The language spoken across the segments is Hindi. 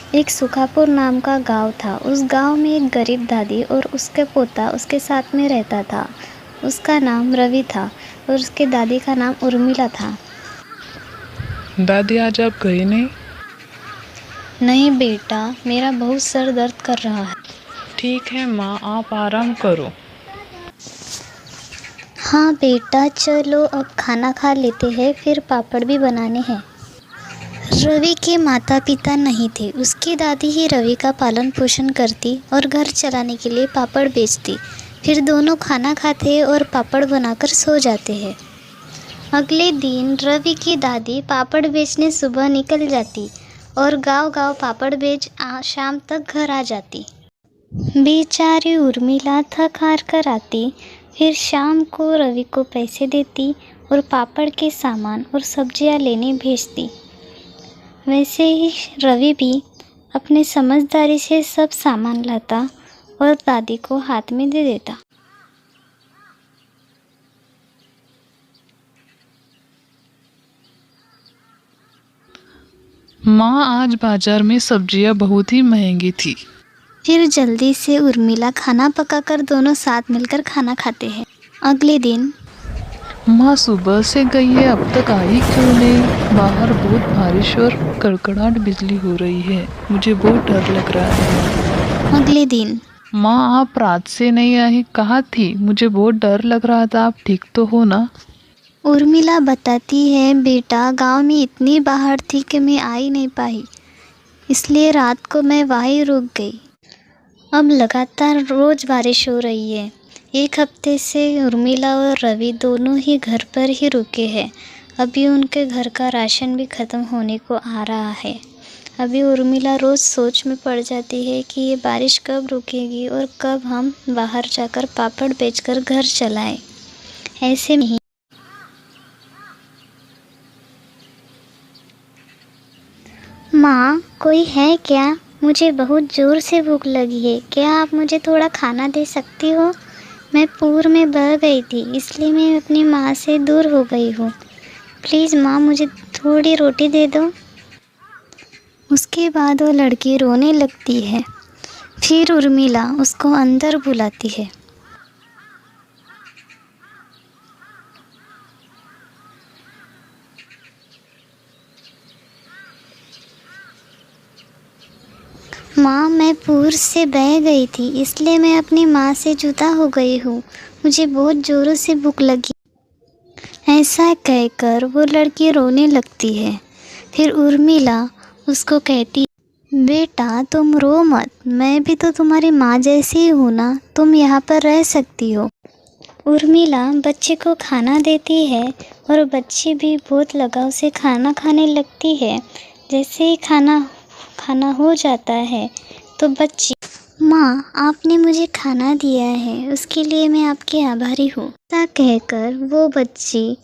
एक सुखापुर नाम का गांव था। उस गांव में एक गरीब दादी और उसके पोता उसके साथ में रहता था। उसका नाम रवि था और उसके दादी का नाम उर्मिला था। दादी, आज आप गई नहीं? नहीं बेटा, मेरा बहुत सर दर्द कर रहा है। ठीक है माँ, आप आराम करो। हाँ बेटा, चलो अब खाना खा लेते हैं, फिर पापड़ भी बनाने हैं। रवि के माता पिता नहीं थे। उसकी दादी ही रवि का पालन पोषण करती और घर चलाने के लिए पापड़ बेचती। फिर दोनों खाना खाते और पापड़ बनाकर सो जाते हैं। अगले दिन रवि की दादी पापड़ बेचने सुबह निकल जाती और गांव-गांव पापड़ बेच शाम तक घर आ जाती। बेचारी उर्मिला थक हार कर आती, फिर शाम को रवि को पैसे देती और पापड़ के सामान और सब्जियां लेने भेजती। वैसे ही रवि भी अपने समझदारी से सब सामान लाता और दादी को हाथ में दे देता। माँ, आज बाजार में सब्जियाँ बहुत ही महंगी थी। फिर जल्दी से उर्मिला खाना पकाकर दोनों साथ मिलकर खाना खाते हैं। अगले दिन माँ सुबह से गई है, अब तक आई क्यों नहीं? बाहर बहुत बारिश और कड़कड़ाहट बिजली हो रही है, मुझे बहुत डर लग रहा है। अगले दिन माँ, आप रात से नहीं आई, कहाँ थी? मुझे बहुत डर लग रहा था, आप ठीक तो हो ना? उर्मिला बताती है, बेटा गांव में इतनी बाहर थी कि मैं आ ही नहीं पाई, इसलिए रात को मैं वहीं रुक गई। अब लगातार रोज बारिश हो रही है। एक हफ्ते से उर्मिला और रवि दोनों ही घर पर ही रुके हैं। अभी उनके घर का राशन भी ख़त्म होने को आ रहा है। अभी उर्मिला रोज़ सोच में पड़ जाती है कि ये बारिश कब रुकेगी और कब हम बाहर जाकर पापड़ बेचकर घर चलाएं। ऐसे में ही माँ, कोई है क्या? मुझे बहुत ज़ोर से भूख लगी है, क्या आप मुझे थोड़ा खाना दे सकती हो? मैं पूर में बह गई थी, इसलिए मैं अपनी माँ से दूर हो गई हूँ। प्लीज़ माँ, मुझे थोड़ी रोटी दे दो। उसके बाद वो लड़की रोने लगती है। फिर उर्मिला उसको अंदर बुलाती है। माँ, मैं पूर से बह गई थी, इसलिए मैं अपनी माँ से जुदा हो गई हूँ। मुझे बहुत ज़ोरों से भूख लगी। ऐसा कहकर वो लड़की रोने लगती है। फिर उर्मिला उसको कहती, बेटा तुम रो मत, मैं भी तो तुम्हारी माँ जैसी ही हूँ ना, तुम यहाँ पर रह सकती हो। उर्मिला बच्चे को खाना देती है और बच्ची भी बहुत लगाव से खाना खाने लगती है। जैसे ही खाना हो जाता है तो बच्ची, माँ आपने मुझे खाना दिया है, उसके लिए मैं आपकी आभारी हूँ। ऐसा कहकर वो बच्ची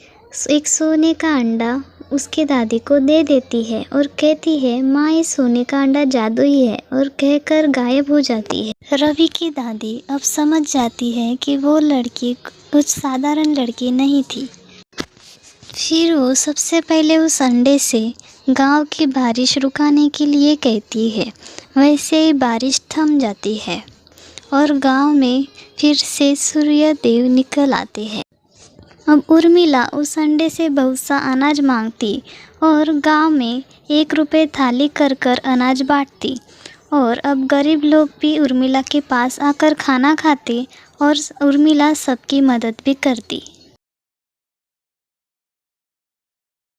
एक सोने का अंडा उसके दादी को दे देती है और कहती है, माँ ये सोने का अंडा जादुई है, और कहकर गायब हो जाती है। रवि की दादी अब समझ जाती है कि वो लड़की कुछ साधारण लड़की नहीं थी। फिर वो सबसे पहले उस अंडे से गांव की बारिश रुकाने के लिए कहती है। वैसे ही बारिश थम जाती है और गांव में फिर से सूर्य देव निकल आते हैं। अब उर्मिला उस अंडे से बहुत सा अनाज मांगती और गांव में 1 रुपये थाली कर कर अनाज बांटती, और अब गरीब लोग भी उर्मिला के पास आकर खाना खाते और उर्मिला सबकी मदद भी करती।